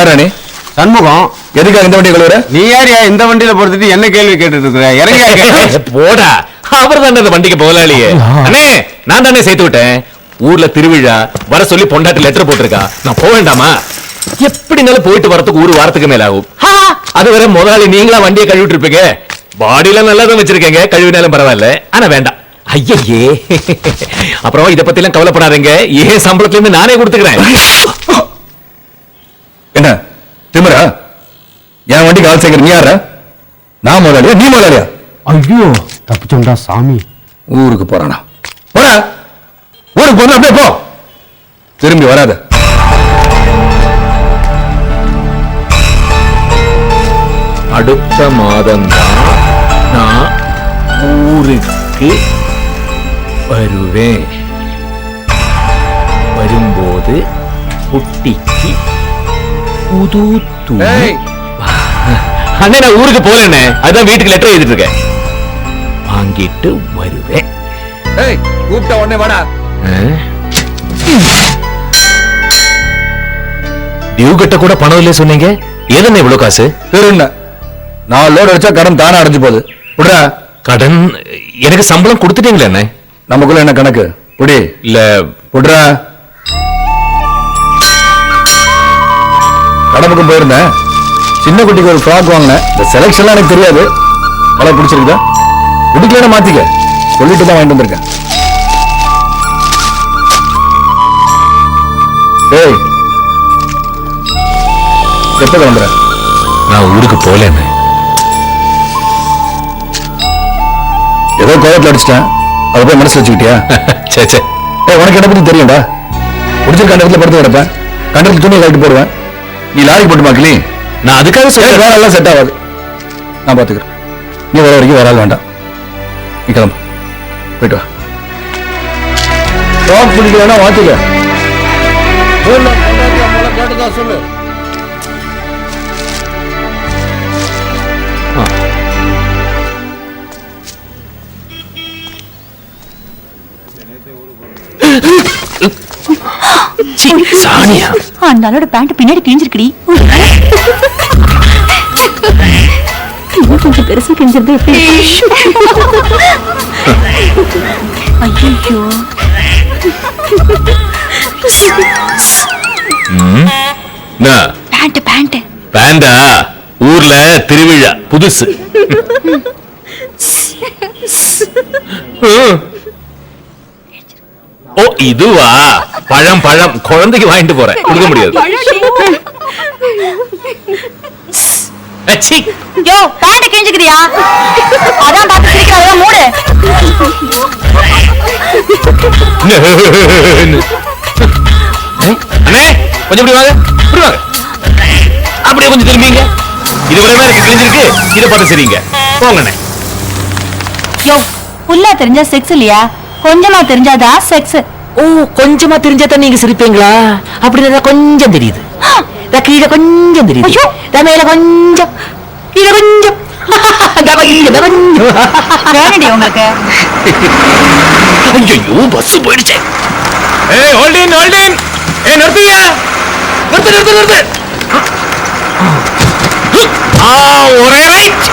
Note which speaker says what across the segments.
Speaker 1: யாரானே?
Speaker 2: சண்முகம்.
Speaker 1: எதுக்காக இந்த வண்டியை கழுவுற?
Speaker 2: நீ யாரியா இந்த வண்டியில போறதுக்கு என்ன கேள்வி கேட்டுட்டு இருக்கிற? இறங்கி
Speaker 3: போடா. அவர் தான் அந்த வண்டிக்கு போகலாளியே. அண்ணே நான் தானே சேர்த்து விட்டேன். ஊர்ல திருவிழா வர சொல்லி பொண்டாட்டி லெட்டர் போட்டிருக்கா. நான் போக வேண்டாமா? எப்படினாலும் போயிட்டு வரதுக்கு ஒரு வாரத்துக்கு மேல ஆகும். அது வரை முதலாளி நீங்களா வண்டியை கழுவிட்டு இருப்பீங்க. பாடியில நல்லா தான் வச்சிருக்கீங்க, கழுவினாலும் பரவாயில்ல. ஆனா வேண்டாம். ஐயே, அப்புறம் இத பத்தி எல்லாம் கவலைப்படாதீங்க. ஏன் சம்பளத்துல இருந்து நானே கொடுத்துக்கிறேன்.
Speaker 1: என்ன திமிரா? என் வண்டிக்கு ஆள் சேர்க்கிற நீ யாரா? நான் முதலாளியா நீ முதலாளியா?
Speaker 2: ஐயோ தப்பிச்சோண்டா சாமி.
Speaker 1: ஊருக்கு போறானா? போற ஊருக்கு போனா அப்படியே போ, திரும்பி வராத.
Speaker 3: அடுத்த மாதம் தான் நான் ஊருக்கு வருவேன். வரும்போது குட்டிக்கு புது துணி. அண்ணே நான் ஊருக்கு போறேன்னு அதான் வீட்டுக்கு லெட்டர் எழுதிட்டு இருக்கேன். வாங்கிட்டு வருவேன்.
Speaker 1: கூப்பிட்ட உடனே வாடா.
Speaker 3: டியூ கட்ட கூட பணம் இல்லையே சொன்னீங்க. ஏதென்ன இவ்வளவு காசு?
Speaker 1: திருண்ண 4 லோடு அடிச்சா கடன் தானே அடைஞ்சு போகுது. விடுறா.
Speaker 3: கடன் எனக்கு சம்பளம் கொடுத்துட்டீங்களே அண்ணே.
Speaker 1: நமக்குள்ள என்ன கணக்கு? குடி
Speaker 3: இல்ல
Speaker 1: விடுறா. கடமுக்கும் போயிருந்தேன். சின்ன குட்டிக்கு ஒரு ஃப்ராக் வாங்கினேன். இந்த செலக்ஷன்லாம் எனக்கு தெரியாது. கலர் பிடிச்சிருக்குதா? குடிக்கலன்னு மாத்திக்க சொல்லிட்டு தான் வாங்கிட்டு வந்திருக்கேன். டேய் எப்ப கிளம்புற?
Speaker 3: நான் ஊருக்கு போலேன்னு
Speaker 1: ஏதோ கோவத்தில் அடிச்சிட்டேன். அதை போய் மனசு வச்சுக்கிட்டியா?
Speaker 3: சே
Speaker 1: உனக்கு என்ன பத்தி தெரியும்டா. முடிச்சிருக்க கண்டத்துல படுத்து கிடப்பேன். கண்டத்துல துணியை கழட்டி போடுவேன். நீ லாரி போட்டு மாக்கலி.
Speaker 3: நான் அதுக்காக சொல்ல
Speaker 1: வேற எல்லாம் செட் ஆகாது. நான் பாத்துக்கிறேன். நீ வர வரைக்கும் வராது வேண்டாம். நீ கிளம்பு, போயிட்டு வா. ஷாப் பிடிக்கலன்னா வாத்திக்க. கேட்டுதான் சொல்லு.
Speaker 3: சானியா
Speaker 4: அந்த ஆளோட பேண்ட் பின்னாடி கிழிஞ்சிருக்கடி. கொஞ்சம் பெருசா கிழிஞ்சிருந்தா எப்படி? ஐயோ பேண்ட் பேண்ட்
Speaker 3: பேண்டா? ஊர்ல திருவிழா புதுசு. ஓ இதுவா? பழம் பழம் குழந்தைக்கு வாங்கிட்டு போறேன். கொடுக்க முடியாது.
Speaker 4: யோ பேண்ட் கிழிஞ்சிக்கிறியா? அதான் பார்த்து சிரிக்கிறத மூடு.
Speaker 3: அண்ணே கொஞ்சம் இப்படி வாங்க, இப்படி வாங்க. அப்படியே கொஞ்சம் திரும்பிங்க. இது ஒரே மாதிரி கிழிஞ்சிருக்கு. இதை பார்த்து சரிங்க. போங்கண்ணே.
Speaker 4: யோ புல்லா தெரிஞ்சா செக்ஸ் இல்லையா? கொஞ்சமா தெரிஞ்சாதான் செக்ஸ்.
Speaker 5: ஓ கொஞ்சமா தெரிஞ்சாதான் நீங்க சிரிப்பீங்களா? அப்படின்னா கொஞ்சம் தெரியுது. கீழே கொஞ்சம் தெரியுது. மேல கொஞ்சம், கீழே கொஞ்சம்.
Speaker 4: வேணடி உங்களுக்கு.
Speaker 3: ஐயோ பஸ் போயிடுச்சு. ஏய் ஹோல்டின் ஹோல்டின். ஏய் நிறுத்தியா? நிறுத்து நிறுத்து நிறுத்து. ஒரே ரைட்.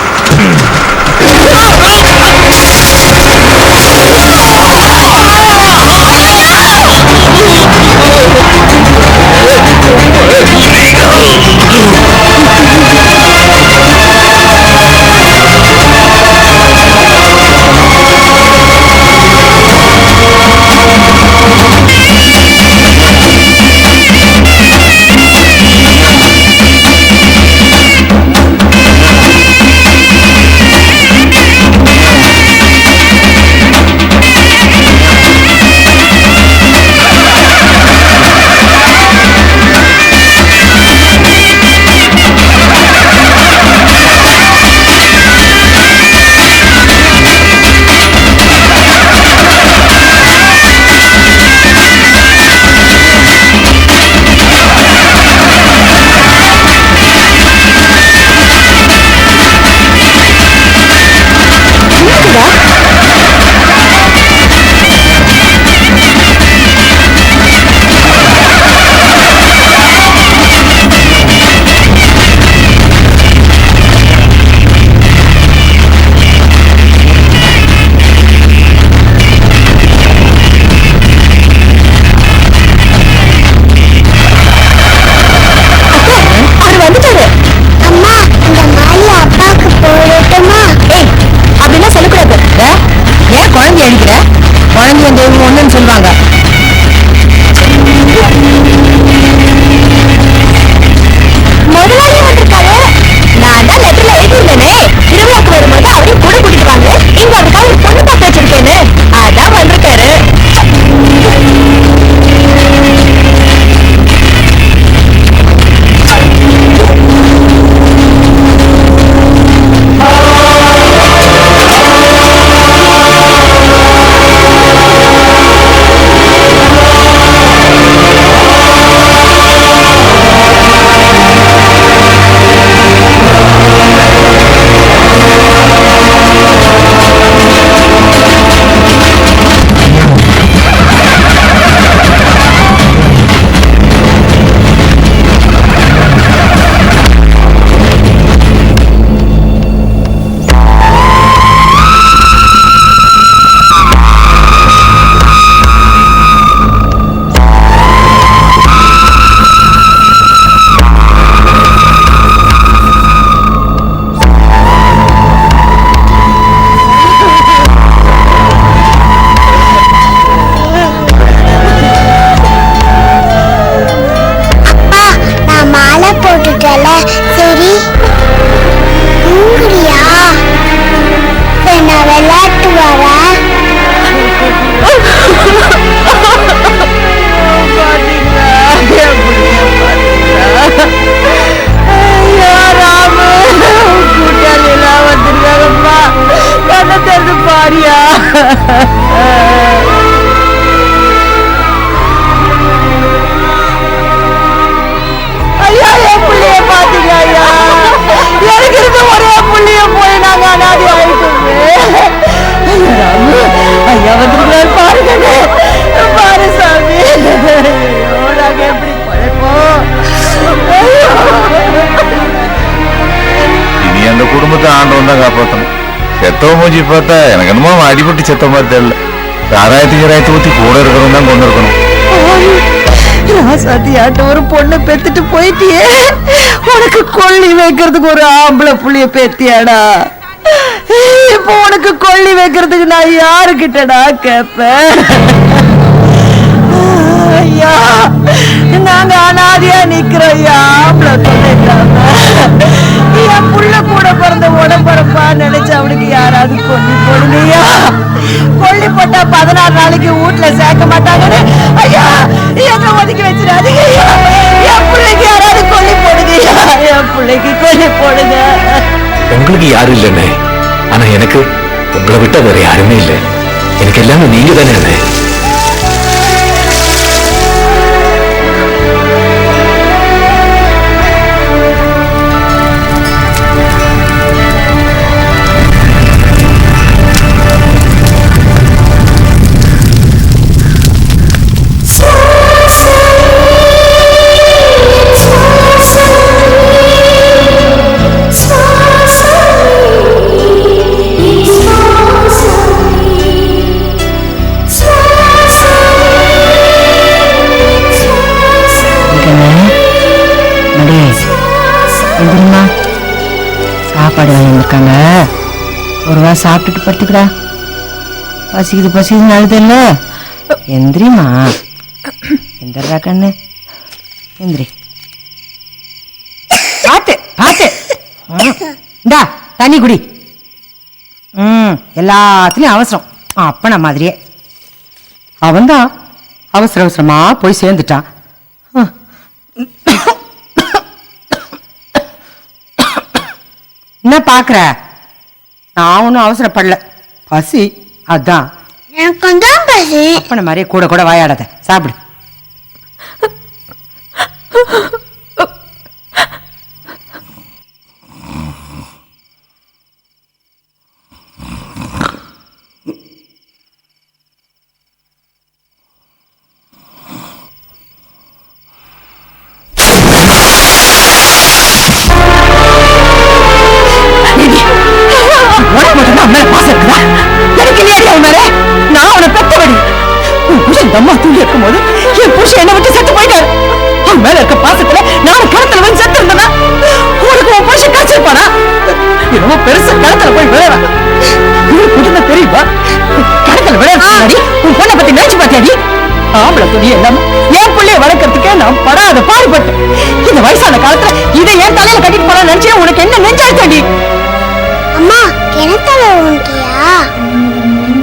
Speaker 1: ஆண்டவன் தான் காப்பாற்றணும். செத்தவ மூஞ்சி பார்த்தா எனக்கு என்னமோ அவன் அடிபட்டு செத்த மாதிரி தெரியல. சாராயத்துக்கு ஊத்தி கூட இருக்கிறவன் தான் கொண்டு இருக்கணும்.
Speaker 6: ராசாத்தியாட்ட ஒரு பொண்ணு பெத்துட்டு போயிட்டியே, உனக்கு கொள்ளி வைக்கிறதுக்கு ஒரு ஆம்பளை புள்ளிய பெத்தியாடா. இப்போ உனக்கு கொள்ளி வைக்கிறதுக்கு நான் யாருக்கிட்டடா கேப்பேன்? ஐயா, நாங்க அனாதையா நிக்கிறோம். ஐயா, ஆம்பளை சொல்லிட்டாங்க. என் புள்ள கூட பிறந்த உடம்பரப்பா நினைச்சு அவனுக்கு யாராவது கொல்லி போடுங்கய்யா. கொல்லி போட்டா 14 நாளைக்கு வீட்டுல சேர்க்க மாட்டாங்கன்னு ஐயா எங்க ஒதுக்கி வச்சிடாதீங்க. என் பிள்ளைக்கு யாராவது கொல்லி போடுங்கய்யா. என் பிள்ளைக்கு கொல்லி போடுங்க.
Speaker 3: உங்களுக்கு யாரும் இல்லைண்ணே, ஆனா எனக்கு உங்களை விட்டா வேற யாருமே இல்லை. எனக்கு எல்லாமே நீங்க தானே அண்ணே.
Speaker 6: சாப்பாடு வாங்கியிருக்காங்க, ஒரு வா சாப்பிட்டுட்டு படுத்துக்கடா. பசிக்குது அழுது இல்ல. எந்திரிமா, எந்திரா கண்ணு, எந்திரி. பாத்து பாத்து இந்தா தண்ணி குடி. எல்லாத்துலயும் அவசரம். அப்பன மாதிரியே அவன்தான் அவசர அவசரமா போய் சேர்ந்துட்டான். என்ன பாக்குற? நான் ஒன்னும் அவசரப்படல, பசி அதான்.
Speaker 7: எனக்கு தான் பசி.
Speaker 6: அப்பன மாதிரியே கூட கூட வாயாடாத, சாப்பிடு. அம்மா தூங்கி இருக்கும் போது என் புருஷன் என்ன விட்டு செத்து போயிட்டாரு. அவன் மேல இருக்க பாசத்துல நானும் கணத்துல வந்து செத்து இருந்தேன்னா உனக்கு உன் புருஷன் காய்ச்சிருப்பானா? என்னமோ பெருசா கணத்துல போய் விளையாட குடும்ப தெரியுமா? கணத்துல விளையாடி உன் பொண்ணை பத்தி நினைச்சு பார்த்தியாடி? ஆம்பளை துணி எல்லாம் என் பிள்ளைய வளர்க்கறதுக்கே நான் படாத பாடுபட்டேன். இந்த வயசான காலத்துல இதை என் தலையில கட்டிட்டு போன நினைச்சேன். உனக்கு என்ன நெஞ்சாடி?
Speaker 7: அம்மா கிணத்துல ஊண்டியா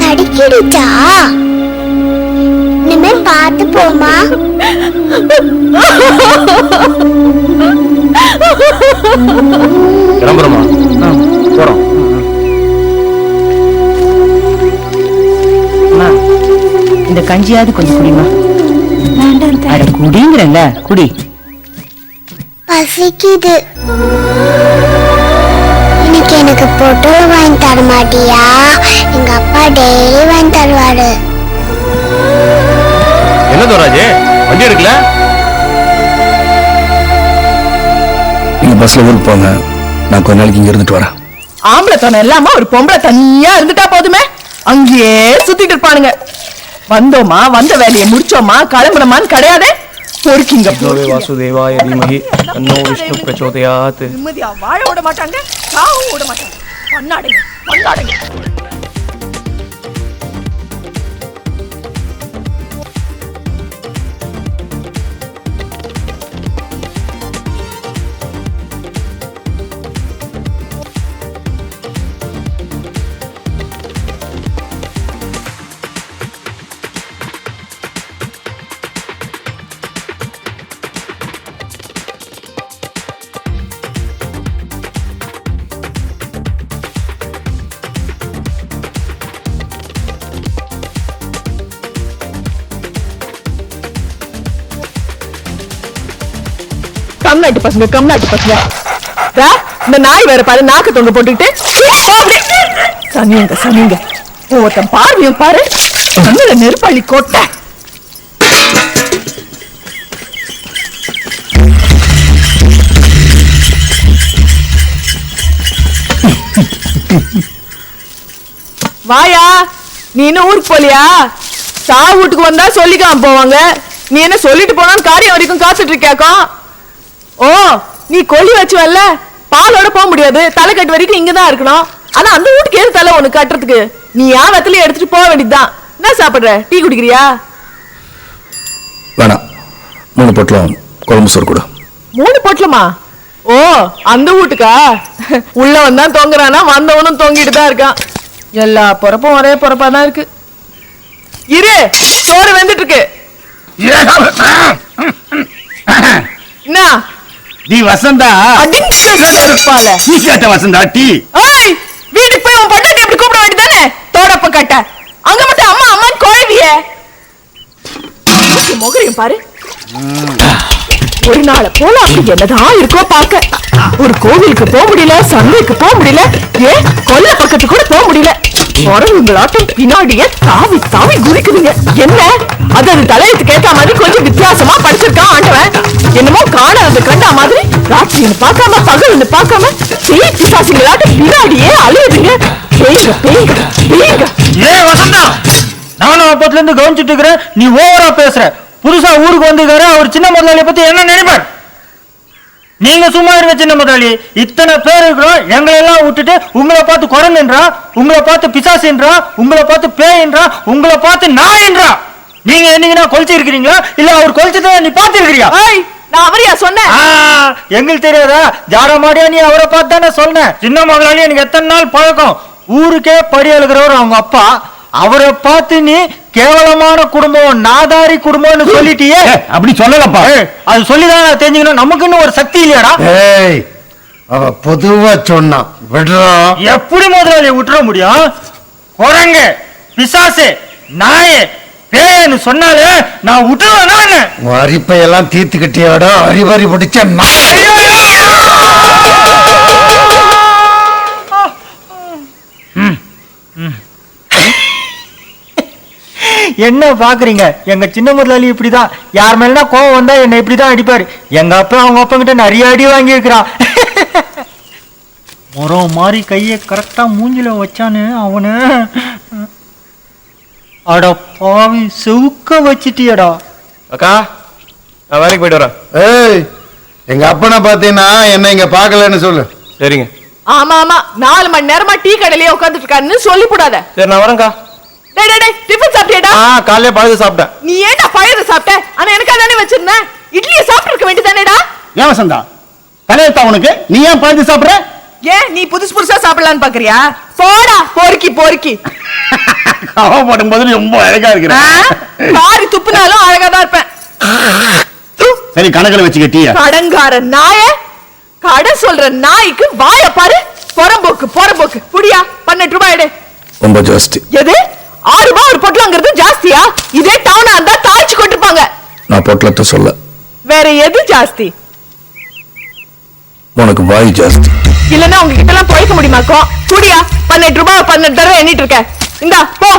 Speaker 7: தடிக்கிடுச்சா? இனிமே பார்த்து போமா.
Speaker 3: கிளம்புறோமா? போறோம்.
Speaker 6: இந்த கஞ்சியாவது கொஞ்சம் குடிமா. அட குடிங்கிறல்ல, குடி.
Speaker 7: பசிக்குது. இன்னைக்கு எனக்கு பொட்டல் வாங்கி தர மாட்டியா? எங்க அப்பா டெய்லி வாங்கி தருவாரு.
Speaker 3: என்ன தோராஜே, வண்டி எடுக்கல?
Speaker 1: நீங்க பஸ்ல ஊருக்கு போங்க, நான் கொஞ்ச நாளைக்கு இங்க இருந்துட்டு வரேன்.
Speaker 6: ஆம்பளை தனம் இல்லாம ஒரு பொம்பளை தனியா இருந்துட்டா போதுமே, அங்கேயே சுத்திட்டு இருப்பானுங்க. வந்தோமா, வந்த வேலையை முடிச்சோமா, கிளம்புறமான்னு கிடையாது. பொறுக்கிங்க.
Speaker 8: வாசுதேவாய தீமஹி தன்னோ விஷ்ணு பிரச்சோதயாத்.
Speaker 6: நிம்மதியா வாழ விட மாட்டாங்க, சாவும் விட மாட்டாங்க. பண்ணாடுங்க பண்ணாடுங்க. கம்நாட்டு பசங்க, கம்நாட்டு பசங்க. இந்த நாய் வேற பாரு, நாக்கு தொங்க போட்டுக்கிட்டு சனிங்க சனிங்க. ஒருத்தன் பார்வையும் பாரு, கண்ணுல நெருப்பள்ளி கோட்டை. வாயா, நீ இன்னும் ஊருக்கு போலியா? சா வீட்டுக்கு வந்தா சொல்லிக்காம போவாங்க. நீ என்ன சொல்லிட்டு போனான்னு காரியம் வரைக்கும் காத்துட்டு இருக்கியாக்கும். ஓ, நீ கொல்லி வச்சு வரல, பாலோட போக முடியாது, தலைக்கட்டு வரைக்கும் இங்கதான் இருக்கணும். ஆனா அந்த வீட்டுக்கு ஏது தலை உனக்கு கட்டுறதுக்கு? நீ ஏன் வெத்தலையும் எடுத்துட்டு போக வேண்டியதுதான். என்ன சாப்பிடுற? டீ குடிக்கிறியா?
Speaker 1: வேணாம், 3 பொட்டலம் குழம்பு சோறு கூட.
Speaker 6: 3 பொட்டலமா? ஓ, அந்த வீட்டுக்கா? உள்ள வந்தா தொங்குறானா, வந்தவனும் தொங்கிட்டு தான் இருக்கான். எல்லா பொறப்பும் ஒரே பொறப்பா தான் இருக்கு. இரு, சோறு வெந்துட்டு இருக்கு. என்ன
Speaker 2: நீ வசந்தா?
Speaker 6: அடிப்பால
Speaker 2: நீ கேட்ட வசந்தா டீ?
Speaker 6: ஏய், வீட்டுக்கு போய் உன் பொண்டாட்டி அப்படி கூப்பிட வேண்டியதானே? தோடப்ப கட்ட அங்க மட்டும் அம்மா அம்மான்னு குழவிய முகரையும் பாரு. ஒரு நாளை போல அப்படி என்னதான் இருக்கோ பாக்க. ஒரு கோவிலுக்கு போக முடியல, சந்தைக்கு போக முடியல, ஏன் கொல்ல பக்கத்துக்கு கூட போக முடியல. குறவுங்களாட்டம் பின்னாடியே தாவி தாவி குதிக்குதுங்க. என்ன அது தலையத்துக்கு ஏத்த மாதிரி கொஞ்சம் வித்தியாசமா படிச்சிருக்கான் ஆண்டவன். என்னமோ காணாத கண்டா மாதிரி ராத்திரின்னு பார்க்காம பகல்னு பார்க்காம பேய் பிசாசுங்களாட்டம் பின்னாடியே அழுகுதுங்க. பேய்ங்க பேய்ங்க பேய்ங்க.
Speaker 9: ஏ வசந்தா, நானும் அப்பத்துல இருந்து கவனிச்சுட்டு இருக்கிறேன். நீ ஓவரா பேசுற. புதுசா ஊருக்கு வந்துக்கிற அவர் சின்ன முதலாளியை பத்தி என்ன நினைப்பார்? நீங்க சும்மா இருங்க சின்ன முதலாளி. இத்தனை பேர் இருக்கிறோம், எங்களை எல்லாம் விட்டுட்டு உங்களை பார்த்து குரங்குன்றா, உங்களை பார்த்து பிசாசுன்றா, உங்களை பார்த்து பேயின்றா, உங்களை பார்த்து நாயின்றா. நீங்க என்னீங்கன்னா கொலிச்சு இருக்கிறீங்களா இல்ல அவர் கொலிச்சத நீ பார்த்து இருக்கிறியா?
Speaker 6: நான் அவரையா சொன்னேன்?
Speaker 9: எங்களுக்கு தெரியாதா? ஜாட மாடியா நீ அவரை பார்த்து தானே சொன்னேன். சின்ன முதலாளி எனக்கு எத்தனை நாள் பழக்கம். ஊருக்கே படி எழுகிறவர் அவங்க அப்பா. அவரை பார்த்து நீ கேவலமான குடும்பம், நாதாரி குடும்பம்னு சொல்லிட்டியே.
Speaker 2: அப்படி சொல்லலப்பா.
Speaker 9: அது சொல்லிதான் தெரிஞ்சுக்கணும். நமக்குன்னு ஒரு சக்தி இல்லையாடா?
Speaker 2: அவ பொதுவா சொன்னான், விடுறோம்.
Speaker 9: எப்படி முதலாளியை விட்டுற முடியும்? குரங்கு, பிசாசு, நாயே, பேயன்னு சொன்னாலே நான் விட்டுருவேன்.
Speaker 2: அரிப்பையெல்லாம் தீர்த்துக்கிட்டியோட அறிவறி பிடிச்ச
Speaker 9: என்ன பாக்குறீங்க? எங்க சின்ன முதலாளி இப்படிதான். யார் மேலனா கோவம் வந்தா என்ன இப்படிதான் அடிப்பாரு. எங்க அப்பா அவங்க அப்பா கிட்ட நிறைய அடி வாங்கி இருக்கிறான். முறம் மாதிரி கையை கரெக்டா மூஞ்சில வச்சானு அவனு. அட பாவி, செவுக்க வச்சிட்டியடா.
Speaker 3: அக்கா, நான் வேலைக்கு போயிட்டு வரேன்.
Speaker 2: ஏய், எங்க அப்பனை பாத்தீங்கன்னா என்ன இங்க பாக்கலன்னு சொல்லு.
Speaker 3: சரிங்க.
Speaker 6: ஆமா ஆமா, 4 மணி நேரமா டீ கடையிலேயே உட்காந்துட்டு இருக்காருன்னு சொல்லி போடாத.
Speaker 3: சரி, நான் வரேன்க்கா.
Speaker 6: டேய் டேய் டேய், டிஃபன் சாப்பிட்டியாடா?
Speaker 3: காலையில பழகு சாப்பிட்டேன்.
Speaker 6: நீ ஏன்டா பழையத சாப்பிட்ட? ஆனா எனக்கு தானே வச்சிருந்தேன். இட்லியை சாப்பிட்டு இருக்க வேண்டியதானேடா?
Speaker 2: ஏன் வசந்தா, தலையத்தா உனக்கு? நீ ஏன் பழந்து சாப்பிடுற?
Speaker 6: ஏன் நீ புதுசு புதுசா சாப்பிடலான்னு பாக்குறியா? போடா பொறுக்கி பொறுக்கி.
Speaker 2: கோவப்படும் போது ரொம்ப அழகா இருக்கிற.
Speaker 6: காரி துப்புனாலும் அழகா தான் இருப்பேன்.
Speaker 2: சரி, கணக்குல வச்சுக்கிட்டியா?
Speaker 6: கடங்கார நாய, கடை சொல்ற நாய்க்கு வாய பாரு. பொறம்போக்கு பொறம்போக்கு. புடியா, 18 ரூபாய் எடு.
Speaker 1: ரொம்ப ஜாஸ்தி.
Speaker 6: எது 6 ரூபாய் ஒரு பொட்டலங்கிறது ஜாஸ்தியா? இதே டவுனா இருந்தா தாய்ச்சி கொண்டிருப்பாங்க.
Speaker 1: நான் பொட்டலத்தை சொல்ல.
Speaker 6: வேற எது ஜாஸ்தி?
Speaker 1: உனக்கு வாய் ஜாஸ்தி.
Speaker 6: இல்லன்னா உங்ககிட்ட எல்லாம் போய்க்க முடியுமாக்கும்? புடியா, 18 ரூபாய் 18 தடவை எண்ணிட்டு இருக்க. இந்தா போ.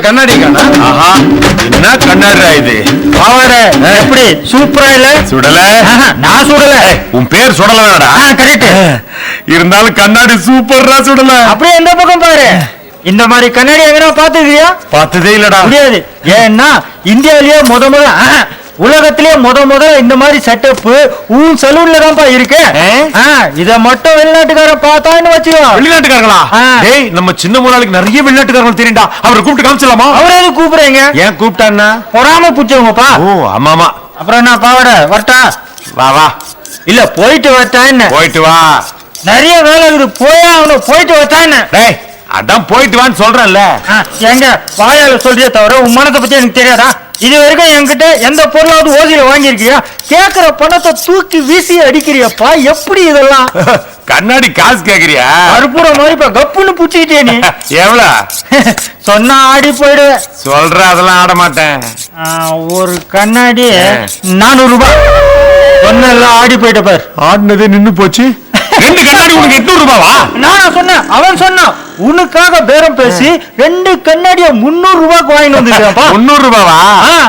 Speaker 2: கண்ணாடி என்ன கண்ணாடிடா இது?
Speaker 9: எப்படி சூப்பரா இல்ல?
Speaker 2: சுடல?
Speaker 9: நான் சுடல.
Speaker 2: உன் பேர் சுடலடா.
Speaker 9: கரெக்ட்.
Speaker 2: இருந்தாலும் கண்ணாடி சூப்பர்ரா. சுடல
Speaker 9: அப்படியே எந்த பக்கம் பாரு. இந்த மாதிரி கண்ணாடி எங்கனா பாத்துக்கிறியா?
Speaker 2: பார்த்ததே இல்லடா.
Speaker 9: முடியாது. ஏன்னா இந்தியாவிலேயே உலகத்திலேயே முதல்ல இந்த மாதிரி செட்டப் உன் சலூன்ல தான்ப்பா இருக்கு. இத மட்டும் வெளிநாட்டுக்காரன் பார்த்தான்னு வச்சுக்கோ.
Speaker 2: வெளிநாட்டுக்காரங்களா? டேய், நம்ம சின்ன முதலாளிக்கு நிறைய வெளிநாட்டுக்காரங்க தெரியும்டா. அவரை கூப்பிட்டு காமிச்சலாமா?
Speaker 9: அவரை எது கூப்பிடுறீங்க?
Speaker 2: ஏன் கூப்பிட்டான்னா
Speaker 9: பொறாம புடிச்சவங்கப்பா.
Speaker 2: ஓ, ஆமாமா.
Speaker 9: அப்புறம் என்ன பாவட வரட்டா?
Speaker 2: வா வா.
Speaker 9: இல்ல போயிட்டு வரட்டா? என்ன
Speaker 2: போயிட்டு வா.
Speaker 9: நிறைய வேலை இருக்குது. போயா அவனும் போயிட்டு வரட்டா? என்ன
Speaker 2: டேய், அதான் போயிட்டு வான்னு சொல்றேன்ல.
Speaker 9: எங்க வாயால சொல்றியே தவிர உன் மனத்தை பத்தி எனக்கு தெரியாதா? இது வரைக்கும் என்கிட்ட எந்த பொருளாவது ஓசியில வாங்கியிருக்கியா? கேக்குற பணத்தை தூக்கி வீசி அடிக்கிறியப்பா. எப்படி இதெல்லாம்?
Speaker 2: கண்ணாடி காசு கேக்குறியா?
Speaker 9: அற்புற மாதிரி இப்ப கப்புன்னு புடிச்சிக்கிட்டே. நீ
Speaker 2: எவ்வளவு
Speaker 9: சொன்னா ஆடி போயிடுவேன்.
Speaker 2: சொல்ற, அதெல்லாம் ஆட மாட்டேன்.
Speaker 9: ஒரு கண்ணாடி 400 ரூபாய். சொன்னெல்லாம் ஆடி போயிட்ட பார்.
Speaker 2: ஆடினதே நின்னு போச்சு. 2 கண்ணாடி உனக்கு 800 ரூபாவா?
Speaker 9: நான் சொன்னேன், அவன் சொன்னான். உனக்காக பேரம் பேசி 2 கண்ணாடிய 300 ரூபாய்க்கு வாங்கிட்டு வந்துருக்கேன்ப்பா.
Speaker 2: 300 ரூபாவா?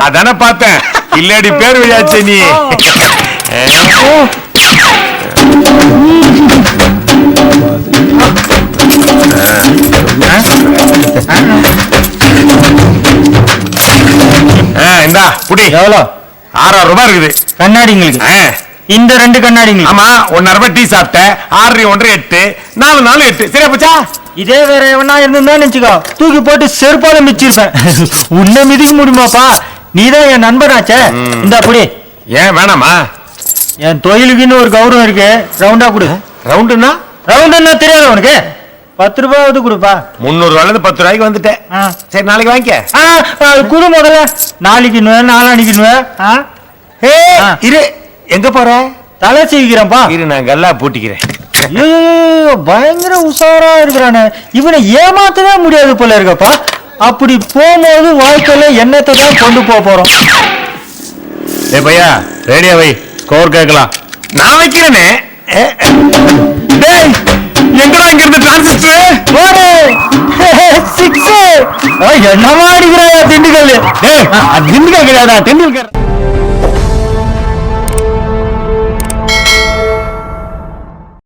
Speaker 2: அதானே பார்த்தேன். இல்லடி பேர் வழியாச்சே நீ. இந்தா புடி.
Speaker 9: எவ்வளோ?
Speaker 2: 6000 ரூபாய் இருக்குது
Speaker 9: கண்ணாடிங்களுக்கு? இந்த 2 கண்ணாடிங்களுக்கு?
Speaker 2: ஆமா. 1.5 ரூபாய் டீ சாப்பிட்டேன். 6 1 8 4 4 8. சரியா போச்சா?
Speaker 9: இதே வேற எவனா இருந்தா நினைச்சுக்கோ, தூக்கி போட்டு செருப்பால மிச்சிருப்பேன். உன்னை மிதிக்க முடியுமாப்பா? நீதான் என் நண்பனாச்சே. இந்த புடி.
Speaker 2: ஏன் வேணாமா?
Speaker 9: என் தொழிலுக்குன்னு ஒரு கௌரவம் இருக்கு. ரவுண்டா கொடு.
Speaker 2: ரவுண்டுன்னா?
Speaker 9: ரவுண்டுன்னா தெரியாது உனக்கு? 10 ரூபாவது கொடுப்பா.
Speaker 2: 300 ரூபாயில 10 ரூபாய்க்கு வந்துட்டேன். சரி நாளைக்கு வாங்கிக்க.
Speaker 9: குடு முதல்ல. நாளைக்கு நாளானிக்கு
Speaker 2: இரு. எங்க போற?
Speaker 9: தலை சீவிக்கிறேன்ப்பா.
Speaker 2: இரு நான் கல்லா பூட்டிக்கிறேன்.
Speaker 9: பயங்கர உஷாரா இருக்கிறானே, இவனை ஏமாத்தவே முடியாது போல இருக்கப்பா. அப்படி போகும்போது வாழ்க்கையில என்னத்தை தான் கொண்டு போறோம்.
Speaker 2: ஏ பையா ரேடியா வை, ஸ்கோர் கேட்கலாம். நான் வைக்கிறேனே. டேய் எங்கடா இங்க இருந்து டிரான்சிஸ்டர் போடு. 6 என்னமா அடிக்கிறாயா திண்டுக்கல்? டேய் திண்டுக்கல் கிடையாதா, தெண்டுல்கர்.